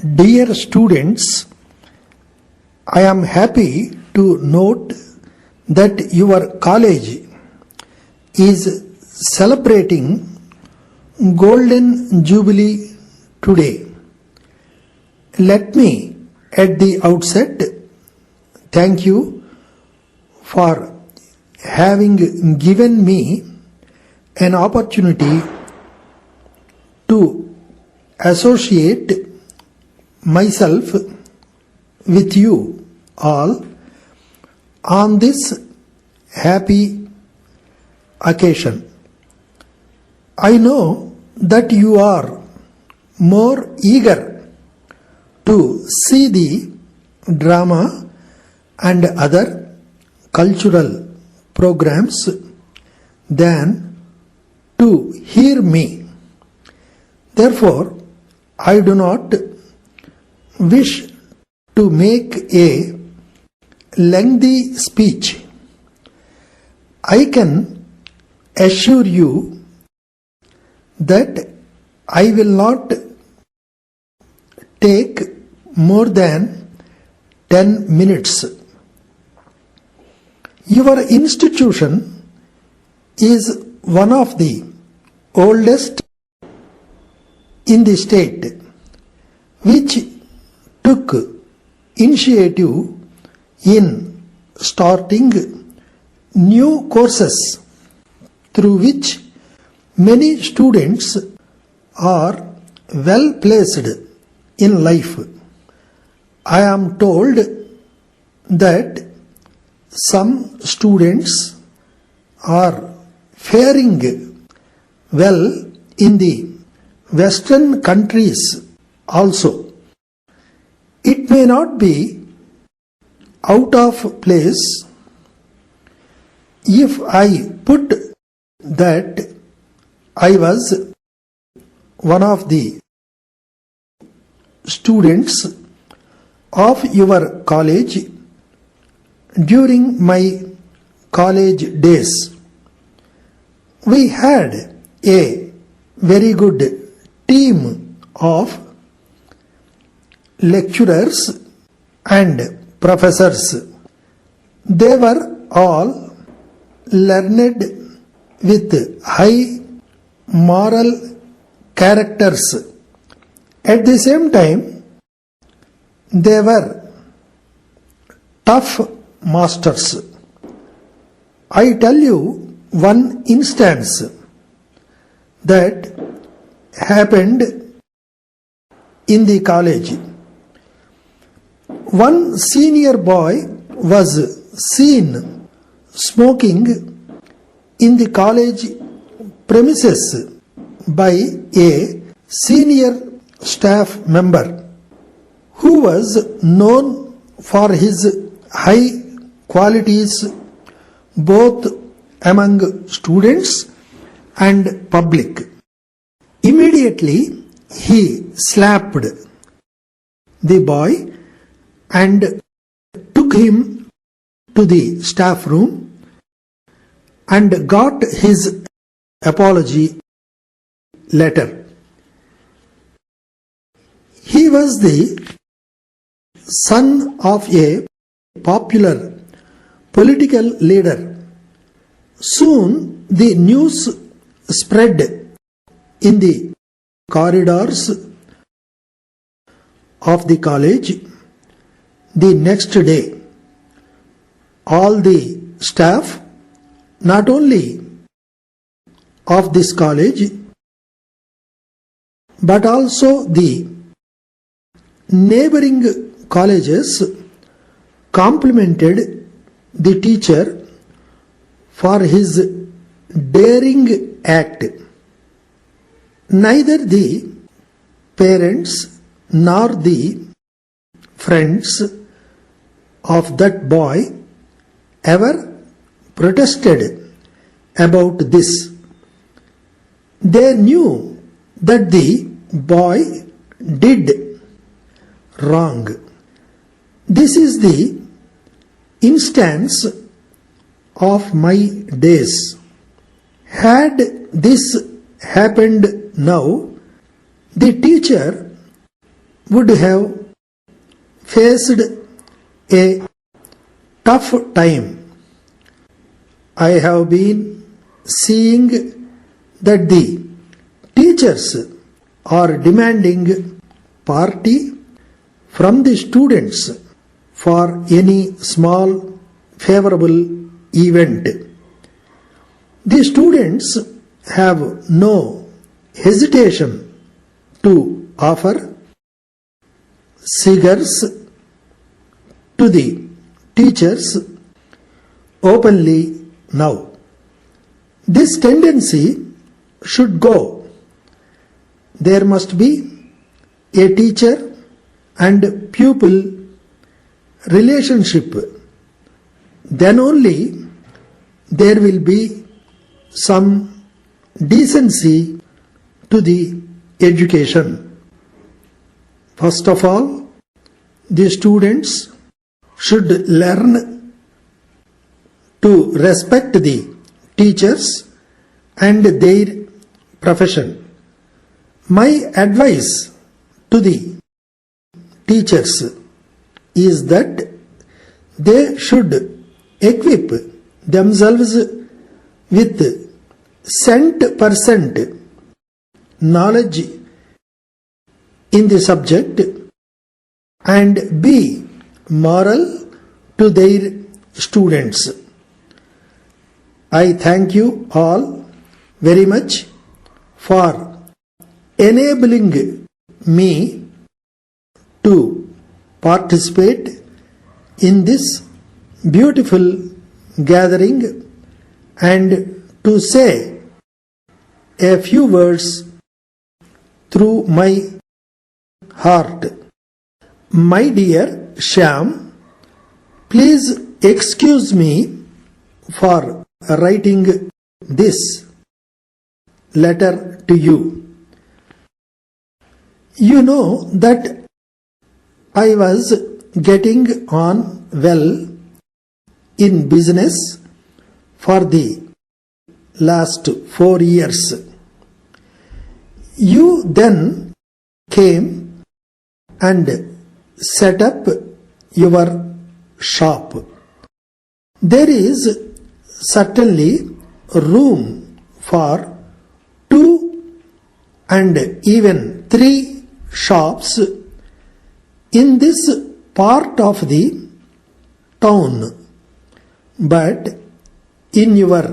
Dear students, I am happy to note that your college is celebrating Golden Jubilee today. Let me at the outset thank you for having given me an opportunity to associate myself with you all on this happy occasion. I know that you are more eager to see the drama and other cultural programs than to hear me. Therefore, I do not wish to make a lengthy speech. I can assure you that I will not take more than 10 minutes. Your institution is one of the oldest in the state, which took initiative in starting new courses through which many students are well placed in life. I am told that some students are faring well in the Western countries also. It may not be out of place if I put that I was one of the students of your college during my college days. We had a very good team of lecturers and professors. They were all learned with high moral characters. At the same time, they were tough masters. I tell you one instance that happened in the college. One senior boy was seen smoking in the college premises by a senior staff member who was known for his high qualities both among students and public. Immediately he slapped the boy and took him to the staff room and got his apology letter. He was the son of a popular political leader. Soon the news spread in the corridors of the college. The next day, all the staff, not only of this college, but also the neighboring colleges, complimented the teacher for his daring act. Neither the parents nor the friends of that boy ever protested about this. They knew that the boy did wrong. This is the instance of my days. Had this happened now, the teacher would have faced a tough time. I have been seeing that the teachers are demanding party from the students for any small favorable event. The students have no hesitation to offer cigars to the teachers openly now. This tendency should go. There must be a teacher and pupil relationship. Then only there will be some decency to the education. First of all, the students should learn to respect the teachers and their profession. My advice to the teachers is that they should equip themselves with 100% knowledge in the subject and be moral to their students. I thank you all very much for enabling me to participate in this beautiful gathering and to say a few words through my heart. My dear Shyam, please excuse me for writing this letter to you. You know that I was getting on well in business for the last 4 years. You then came and set up your shop. There is certainly room for 2 and even 3 shops in this part of the town, but in your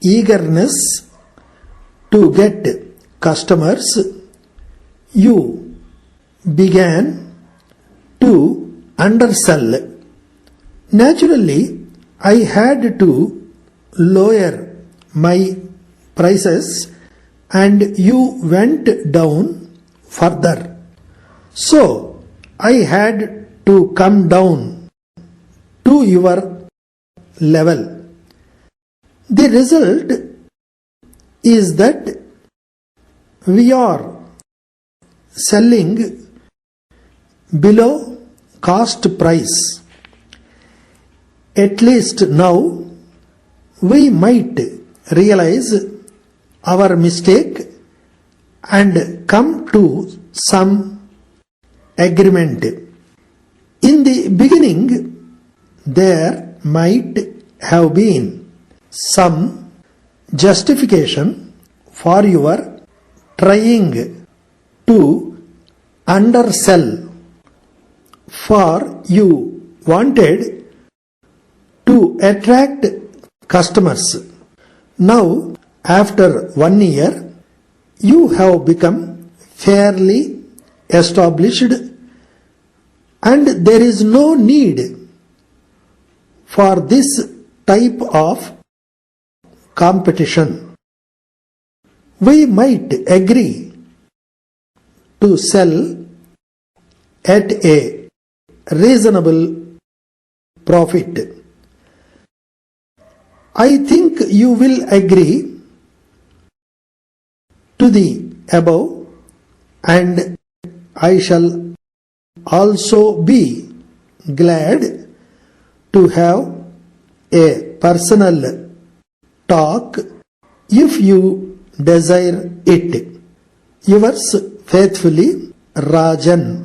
eagerness to get customers, you began to undersell. Naturally, I had to lower my prices and you went down further. So, I had to come down to your level. The result is that we are selling below cost price. At least now we might realize our mistake and come to some agreement. In the beginning, there might have been some justification for your trying to undersell, for you wanted to attract customers. Now, after 1 year, you have become fairly established and there is no need for this type of competition. We might agree to sell at a reasonable profit. I think you will agree to the above, and I shall also be glad to have a personal talk if you desire it. Yours faithfully, Rajan.